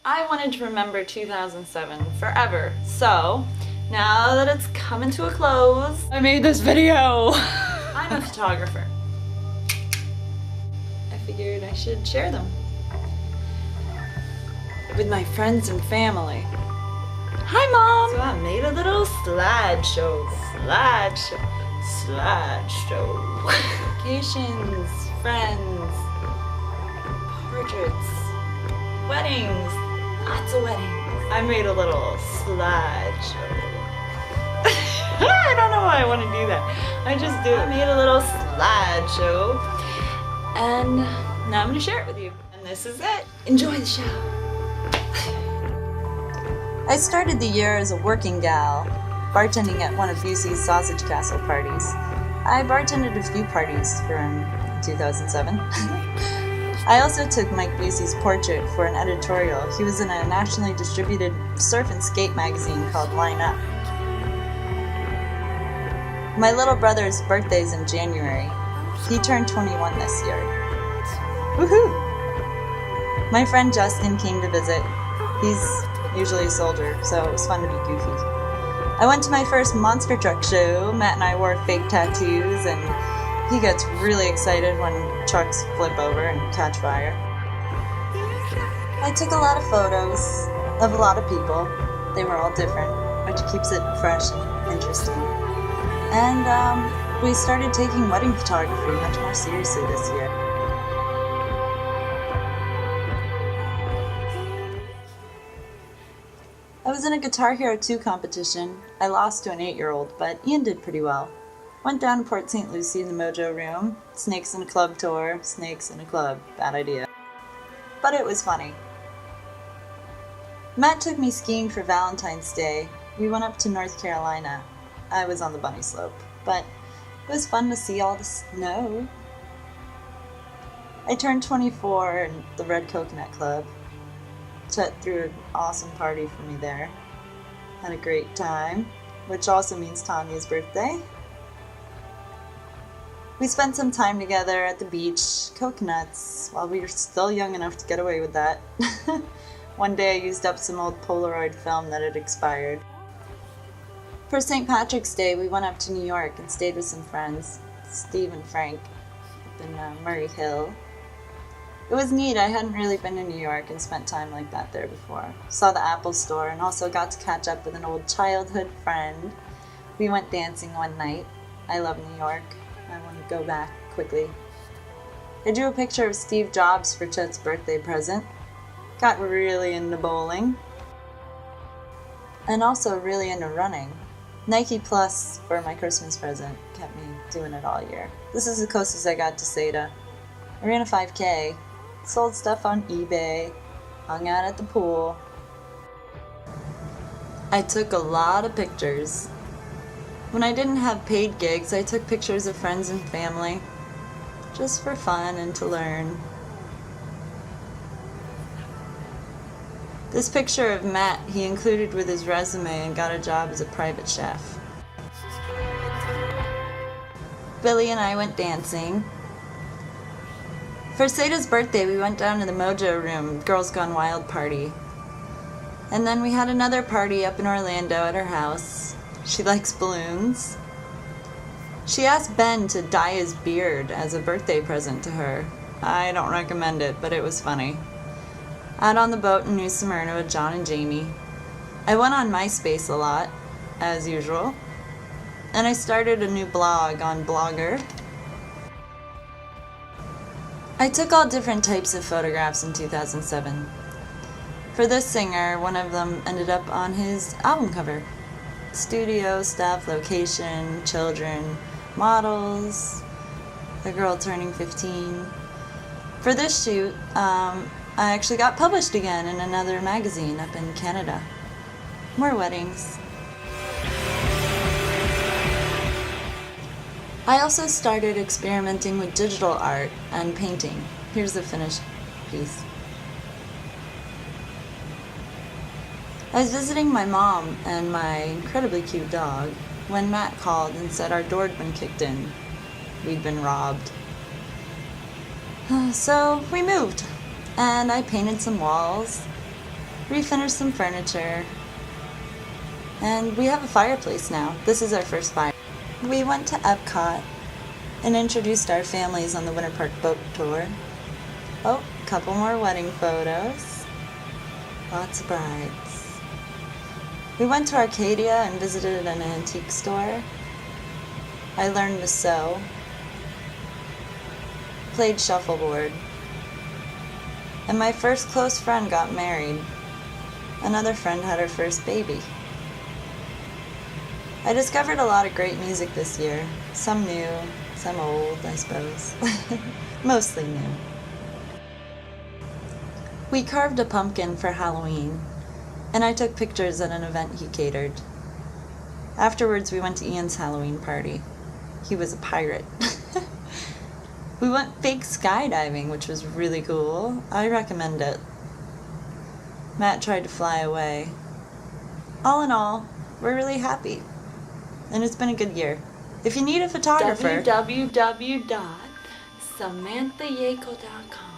I wanted to remember 2007 forever, so now that it's coming to a close, I made this video. I'm a photographer. I figured I should share them with my friends and family. Hi, Mom! So I made a little slideshow. Vacations, friends, portraits, weddings, lots of weddings. I made a little slideshow. I don't know why I want to do that. I just do it. I made a little slideshow, and now I'm going to share it with you. And this is it. Enjoy the show. I started the year as a working gal, bartending at one of Busey's Sausage Castle parties. I bartended a few parties for him in 2007. I also took Mike Busey's portrait for an editorial. He was in a nationally distributed surf and skate magazine called Line Up. My little brother's birthday's in January. He turned 21 this year. Woohoo! My friend Justin came to visit. He's usually a soldier, so it was fun to be goofy. I went to my first monster truck show. Matt and I wore fake tattoos, and he gets really excited when trucks flip over and catch fire. I took a lot of photos of a lot of people. They were all different, which keeps it fresh and interesting. And we started taking wedding photography much more seriously this year. I was in a Guitar Hero 2 competition. I lost to an 8-year-old, but Ian did pretty well. Went down to Port St. Lucie in the Mojo Room. Snakes in a Club tour. Snakes in a club. Bad idea. But it was funny. Matt took me skiing for Valentine's Day. We went up to North Carolina. I was on the bunny slope, but it was fun to see all the snow. I turned 24 in the Red Coconut Club. Chet threw an awesome party for me there. Had a great time, which also means Tanya's birthday. We spent some time together at the beach, coconuts, while we were still young enough to get away with that. One day I used up some old Polaroid film that had expired. For St. Patrick's Day, we went up to New York and stayed with some friends, Steve and Frank, up in Murray Hill. It was neat. I hadn't really been to New York and spent time like that there before. Saw the Apple Store and also got to catch up with an old childhood friend. We went dancing one night. I love New York. I want to go back quickly. I drew a picture of Steve Jobs for Chet's birthday present. Got really into bowling. And also really into running. Nike Plus for my Christmas present kept me doing it all year. This is the closest I got to Seda. I ran a 5K. Sold stuff on eBay, hung out at the pool. I took a lot of pictures. When I didn't have paid gigs, I took pictures of friends and family, just for fun and to learn. This picture of Matt he included with his resume and got a job as a private chef. Billy and I went dancing. For Seda's birthday, we went down to the Mojo Room, Girls Gone Wild party. And then we had another party up in Orlando at her house. She likes balloons. She asked Ben to dye his beard as a birthday present to her. I don't recommend it, but it was funny. Out on the boat in New Smyrna with John and Jamie. I went on MySpace a lot, as usual. And I started a new blog on Blogger. I took all different types of photographs in 2007. For this singer, one of them ended up on his album cover. Studio stuff, location, children, models, a girl turning 15. For this shoot, I actually got published again in another magazine up in Canada. More weddings. I also started experimenting with digital art and painting. Here's the finished piece. I was visiting my mom and my incredibly cute dog when Matt called and said our door had been kicked in. We'd been robbed. So we moved, and I painted some walls. refinished some furniture, and we have a fireplace now. This is our first fire. We went to Epcot and introduced our families on the Winter Park boat tour. Oh, a couple more wedding photos. Lots of brides. We went to Arcadia and visited an antique store. I learned to sew. Played shuffleboard. And my first close friend got married. Another friend had her first baby. I discovered a lot of great music this year. Some new, some old, I suppose. Mostly new. We carved a pumpkin for Halloween, and I took pictures at an event he catered. Afterwards, we went to Ian's Halloween party. He was a pirate. We went fake skydiving, which was really cool. I recommend it. Matt tried to fly away. All in all, we're really happy. And it's been a good year. If you need a photographer... www.samanthayako.com